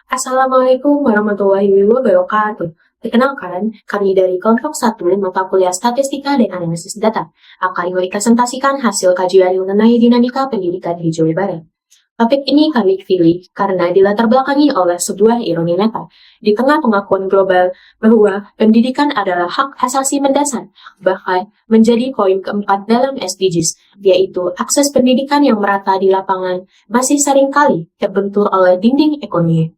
Assalamualaikum warahmatullahi wabarakatuh. Perkenalkan, kami dari kelompok 1 mata kuliah Statistika dan Analisis Data akan merepresentasikan hasil kajian mengenai dinamika pendidikan di Jawa Barat. Topik ini kami pilih karena dilatar belakangi oleh sebuah ironi nyata. Di tengah pengakuan global bahwa pendidikan adalah hak asasi mendasar, bahkan menjadi poin keempat dalam SDGs, yaitu akses pendidikan yang merata di lapangan masih seringkali terbentur oleh dinding ekonomi.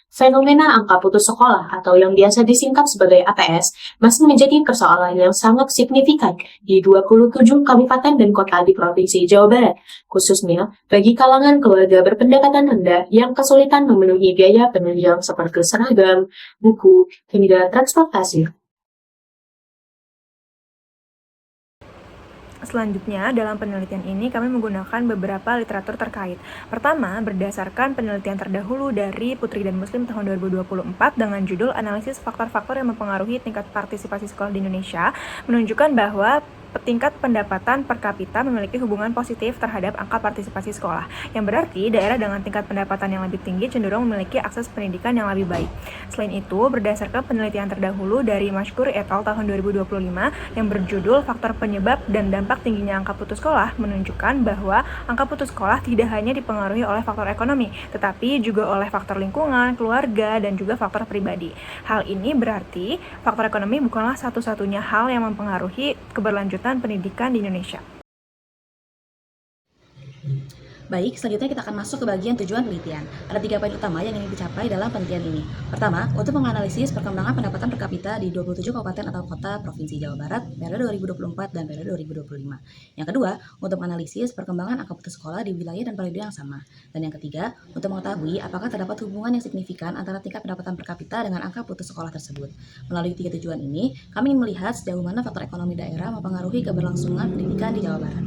Fenomena angka putus sekolah atau yang biasa disingkat sebagai APS masih menjadi persoalan yang sangat signifikan di 27 kabupaten dan kota di Provinsi Jawa Barat, khususnya bagi kalangan keluarga berpendapatan rendah yang kesulitan memenuhi biaya penunjang seperti seragam, buku, hingga transportasi. Selanjutnya, dalam penelitian ini kami menggunakan beberapa literatur terkait. Pertama, berdasarkan penelitian terdahulu dari Putri dan Muslim tahun 2024 dengan judul Analisis Faktor-Faktor yang Mempengaruhi Tingkat Partisipasi Sekolah di Indonesia, menunjukkan bahwa tingkat pendapatan per kapita memiliki hubungan positif terhadap angka partisipasi sekolah, yang berarti daerah dengan tingkat pendapatan yang lebih tinggi cenderung memiliki akses pendidikan yang lebih baik. Selain itu, berdasarkan penelitian terdahulu dari Mashkur et al. Tahun 2025 yang berjudul Faktor Penyebab dan Dampak Tingginya Angka Putus Sekolah, menunjukkan bahwa angka putus sekolah tidak hanya dipengaruhi oleh faktor ekonomi, tetapi juga oleh faktor lingkungan, keluarga, dan juga faktor pribadi. Hal ini berarti faktor ekonomi bukanlah satu-satunya hal yang mempengaruhi keberlanjutan pendidikan di Indonesia. Baik, selanjutnya kita akan masuk ke bagian tujuan penelitian. Ada 3 poin utama yang ingin dicapai dalam penelitian ini. Pertama, untuk menganalisis perkembangan pendapatan per kapita di 27 kabupaten atau kota Provinsi Jawa Barat periode 2024 dan periode 2025. Yang kedua, untuk menganalisis perkembangan angka putus sekolah di wilayah dan periode yang sama. Dan yang ketiga, untuk mengetahui apakah terdapat hubungan yang signifikan antara tingkat pendapatan per kapita dengan angka putus sekolah tersebut. Melalui 3 tujuan ini, kami ingin melihat sejauh mana faktor ekonomi daerah mempengaruhi keberlangsungan pendidikan di Jawa Barat.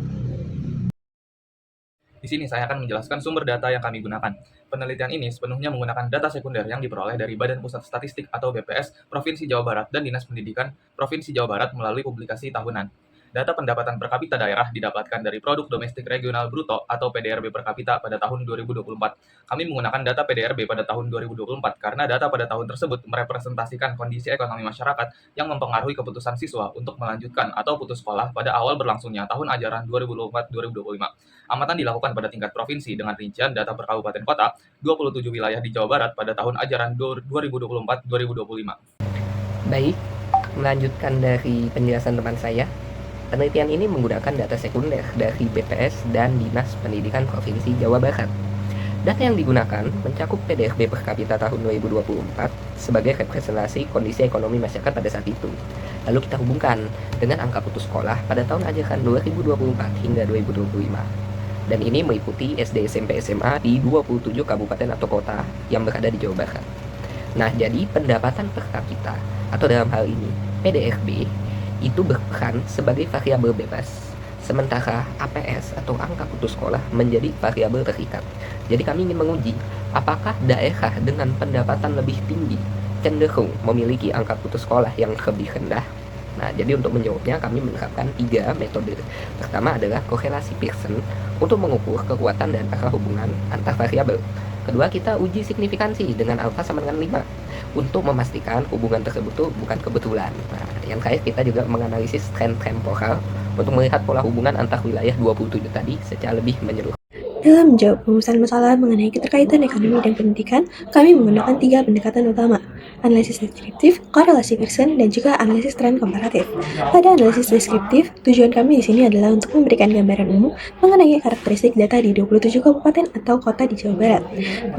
Di sini saya akan menjelaskan sumber data yang kami gunakan. Penelitian ini sepenuhnya menggunakan data sekunder yang diperoleh dari Badan Pusat Statistik atau BPS Provinsi Jawa Barat dan Dinas Pendidikan Provinsi Jawa Barat melalui publikasi tahunan. Data pendapatan per kapita daerah didapatkan dari Produk Domestik Regional Bruto atau PDRB per kapita pada tahun 2024. Kami menggunakan data PDRB pada tahun 2024 karena data pada tahun tersebut merepresentasikan kondisi ekonomi masyarakat yang mempengaruhi keputusan siswa untuk melanjutkan atau putus sekolah pada awal berlangsungnya tahun ajaran 2024-2025. Amatan dilakukan pada tingkat provinsi dengan rincian data per kabupaten kota 27 wilayah di Jawa Barat pada tahun ajaran 2024-2025. Baik, melanjutkan dari penjelasan teman saya. Penelitian ini menggunakan data sekunder dari BPS dan Dinas Pendidikan Provinsi Jawa Barat. Data yang digunakan mencakup PDRB per kapita tahun 2024 sebagai representasi kondisi ekonomi masyarakat pada saat itu. Lalu kita hubungkan dengan angka putus sekolah pada tahun ajaran 2024 hingga 2025. Dan ini meliputi SD, SMP, SMA di 27 kabupaten atau kota yang berada di Jawa Barat. Nah, jadi pendapatan per kapita atau dalam hal ini PDRB itu berperan sebagai variabel bebas, sementara APS atau angka putus sekolah menjadi variabel terikat. Jadi kami ingin menguji apakah daerah dengan pendapatan lebih tinggi cenderung memiliki angka putus sekolah yang lebih rendah. Nah, jadi untuk menjawabnya kami menerapkan 3 metode. Pertama adalah korelasi Pearson untuk mengukur kekuatan dan arah hubungan antar variabel. Kedua, kita uji signifikansi dengan alfa sama dengan 5 untuk memastikan hubungan tersebut tuh bukan kebetulan. Nah, yang terakhir kita juga menganalisis tren temporal untuk melihat pola hubungan antar wilayah 27 tadi secara lebih menyeluruh. Dalam menjawab perumusan masalah mengenai keterkaitan ekonomi dan pendidikan, kami menggunakan 3 pendekatan utama: analisis deskriptif, korelasi Pearson, dan juga analisis tren komparatif. Pada analisis deskriptif, tujuan kami di sini adalah untuk memberikan gambaran umum mengenai karakteristik data di 27 kabupaten atau kota di Jawa Barat.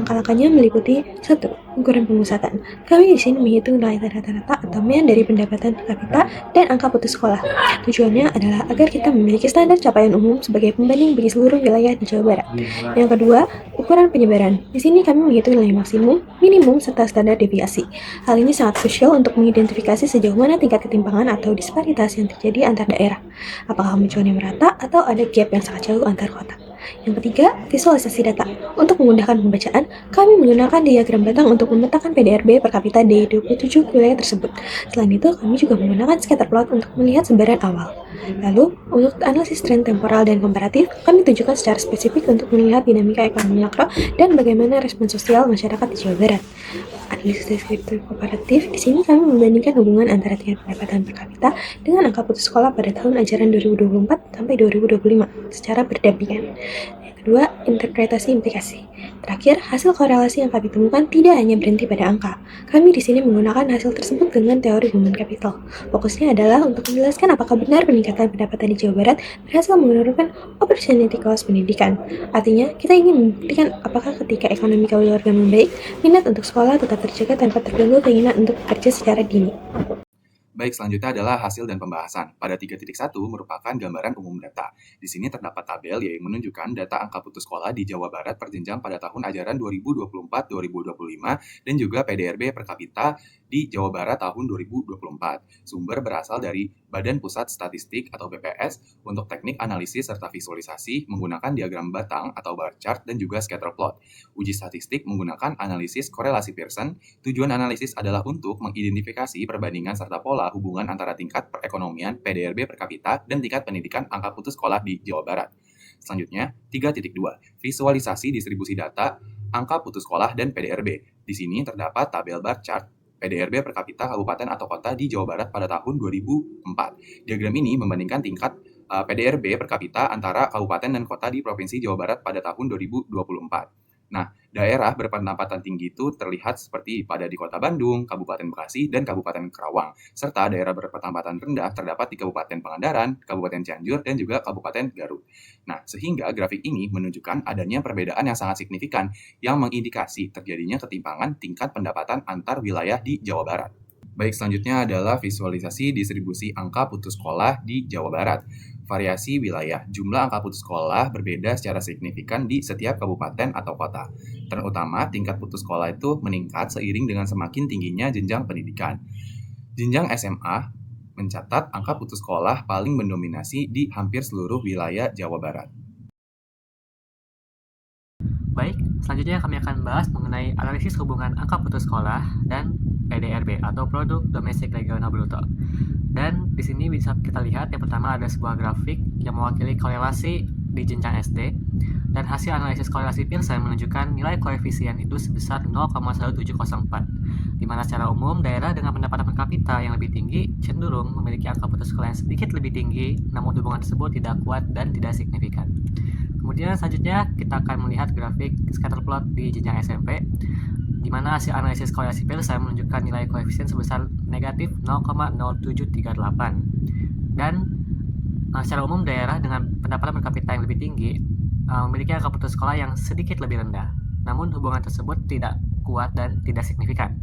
Langkah-langkahnya meliputi 1. Ukuran pemusatan. Kami di sini menghitung nilai rata-rata atau mean dari pendapatan per kapita dan angka putus sekolah. Tujuannya adalah agar kita memiliki standar capaian umum sebagai pembanding bagi seluruh wilayah di Jawa Barat. Yang kedua, ukuran penyebaran. Di sini kami menghitung nilai maksimum, minimum, serta standar deviasi. Hal ini sangat krusial untuk mengidentifikasi sejauh mana tingkat ketimpangan atau disparitas yang terjadi antar daerah. Apakah kemajuannya merata atau ada gap yang sangat jauh antar kota. Yang ketiga, visualisasi data. Untuk memudahkan pembacaan, kami menggunakan diagram batang untuk memetakan PDRB per kapita di 27 wilayah tersebut. Selain itu, kami juga menggunakan scatter plot untuk melihat sebaran awal. Lalu, untuk analisis tren temporal dan komparatif, kami tunjukkan secara spesifik untuk melihat dinamika ekonomi makro dan bagaimana respon sosial masyarakat di Jawa Barat. Analisis deskriptif komparatif, di sini kami membandingkan hubungan antara tingkat pendapatan per kapita dengan angka putus sekolah pada tahun ajaran 2024 sampai 2025 secara berdampingan. Yang kedua, interpretasi implikasi. Terakhir, hasil korelasi yang kami temukan tidak hanya berhenti pada angka. Kami di sini menggunakan hasil tersebut dengan teori human capital. Fokusnya adalah untuk menjelaskan apakah benar peningkatan pendapatan di Jawa Barat berhasil menurunkan opportunity cost pendidikan. Artinya, kita ingin membuktikan apakah ketika ekonomi keluarga membaik, minat untuk sekolah tetap terjaga tanpa terganggu keinginan untuk bekerja secara dini. Baik, selanjutnya adalah hasil dan pembahasan. Pada 3.1 merupakan gambaran umum data. Di sini terdapat tabel yang menunjukkan data angka putus sekolah di Jawa Barat per jenjang pada tahun ajaran 2024-2025 dan juga PDRB per kapita di Jawa Barat tahun 2024. Sumber berasal dari Badan Pusat Statistik atau BPS untuk teknik analisis serta visualisasi menggunakan diagram batang atau bar chart dan juga scatter plot. Uji statistik menggunakan analisis korelasi Pearson. Tujuan analisis adalah untuk mengidentifikasi perbandingan serta pola hubungan antara tingkat perekonomian PDRB per kapita dan tingkat pendidikan angka putus sekolah di Jawa Barat. Selanjutnya, 3.2. Visualisasi distribusi data, angka putus sekolah, dan PDRB. Di sini terdapat tabel bar chart PDRB per kapita kabupaten atau kota di Jawa Barat pada tahun 2004. Diagram ini membandingkan tingkat PDRB per kapita antara kabupaten dan kota di Provinsi Jawa Barat pada tahun 2024. Nah, daerah berpendapatan tinggi itu terlihat seperti pada di Kota Bandung, Kabupaten Bekasi, dan Kabupaten Karawang. Serta daerah berpendapatan rendah terdapat di Kabupaten Pangandaran, Kabupaten Cianjur, dan juga Kabupaten Garut. Nah, sehingga grafik ini menunjukkan adanya perbedaan yang sangat signifikan yang mengindikasi terjadinya ketimpangan tingkat pendapatan antar wilayah di Jawa Barat. Baik, selanjutnya adalah visualisasi distribusi angka putus sekolah di Jawa Barat. Variasi wilayah, jumlah angka putus sekolah berbeda secara signifikan di setiap kabupaten atau kota. Tren utama, tingkat putus sekolah itu meningkat seiring dengan semakin tingginya jenjang pendidikan. Jenjang SMA mencatat angka putus sekolah paling mendominasi di hampir seluruh wilayah Jawa Barat. Baik, selanjutnya kami akan bahas mengenai analisis hubungan angka putus sekolah dan PDRB atau Produk Domestik Regional Bruto. Dan di sini bisa kita lihat yang pertama ada sebuah grafik yang mewakili korelasi di jenjang SD dan hasil analisis korelasi Pearson menunjukkan nilai koefisien itu sebesar 0,1704 di mana secara umum daerah dengan pendapatan per kapita yang lebih tinggi cenderung memiliki angka putus sekolah yang sedikit lebih tinggi, namun hubungan tersebut tidak kuat dan tidak signifikan. Kemudian selanjutnya kita akan melihat grafik scatter plot di jenjang SMP di mana hasil analisis korelasi Pearson menunjukkan nilai koefisien sebesar negatif 0,0738 dan secara umum daerah dengan pendapatan per kapita yang lebih tinggi memiliki angka putus sekolah yang sedikit lebih rendah, namun hubungan tersebut tidak kuat dan tidak signifikan.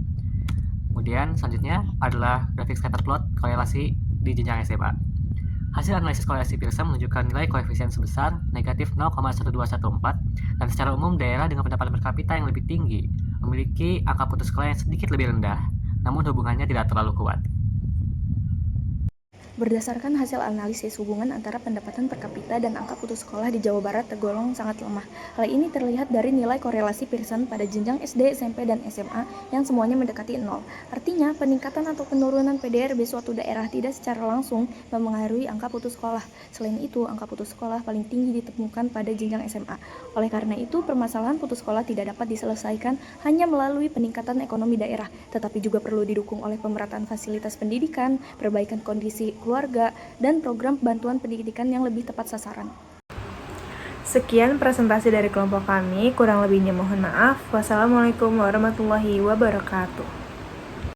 Kemudian selanjutnya adalah grafik scatter plot korelasi di jenjang SMA. Hasil analisis korelasi Pearson menunjukkan nilai koefisien sebesar negatif 0,1214 dan secara umum daerah dengan pendapatan per kapita yang lebih tinggi memiliki angka putus sekolah yang sedikit lebih rendah, namun hubungannya tidak terlalu kuat. Berdasarkan hasil analisis hubungan antara pendapatan per kapita dan angka putus sekolah di Jawa Barat tergolong sangat lemah. Hal ini terlihat dari nilai korelasi Pearson pada jenjang SD, SMP, dan SMA yang semuanya mendekati 0. Artinya, peningkatan atau penurunan PDRB suatu daerah tidak secara langsung mempengaruhi angka putus sekolah. Selain itu, angka putus sekolah paling tinggi ditemukan pada jenjang SMA. Oleh karena itu, permasalahan putus sekolah tidak dapat diselesaikan hanya melalui peningkatan ekonomi daerah, tetapi juga perlu didukung oleh pemerataan fasilitas pendidikan, perbaikan kondisi keluarga, dan program bantuan pendidikan yang lebih tepat sasaran. Sekian presentasi dari kelompok kami, kurang lebihnya mohon maaf. Wassalamualaikum warahmatullahi wabarakatuh.